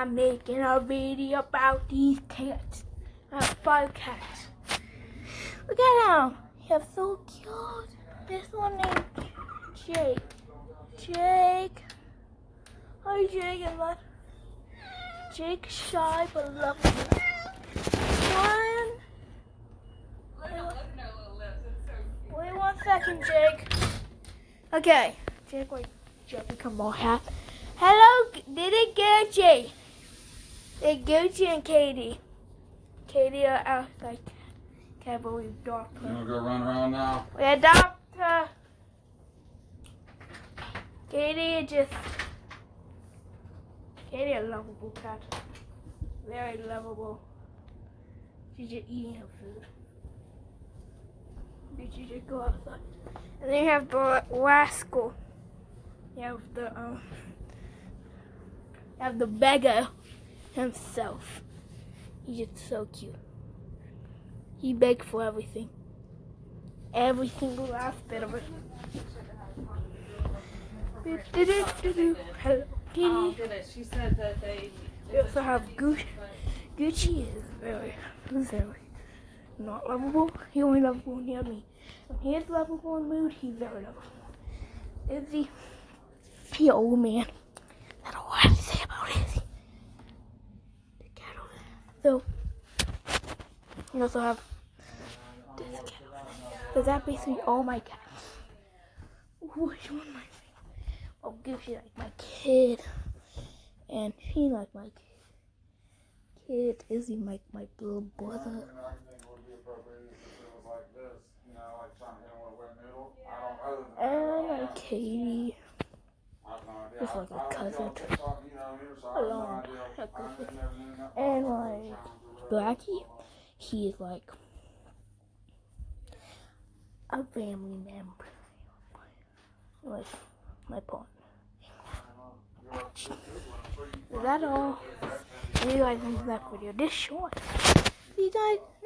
I'm making a video about these cats. I have 5 cats. Look at them. They're so cute. This one named Jake. Jake. Hi, Jake and love. Jake shy but lovable. One. Wait 1 second, Jake. Okay. Jake, wait. Jake, become more happy. Hello, little Gucci. It's Gucci and Katie. Katie are outside. Can't believe doctor. You wanna go run around now? Yeah, doctor. Katie is just. Katie is a lovable cat. Very lovable. She's just eating her food. Did you just go outside? And then you have the rascal. You have the beggar himself. He's just so cute. He begged for everything. Every single last bit of it. Hello, Kitty. She said that they. We also have Gucci. Gucci is very not lovable. He only lovable near me. When he is lovable in mood, he's very lovable. Izzy, he old man. I don't know what to say about Izzy. The cat over there. So, we also have this cat over there. So that's basically all my cats. Which one my favorite? Oh, Gucci like my kid. And she like my kid. Izzy like my little brother. And like Katie. It's like a cousin. And like Blackie, he is like a family member. Like my partner. Is that all? You guys enjoyed that video this short. You guys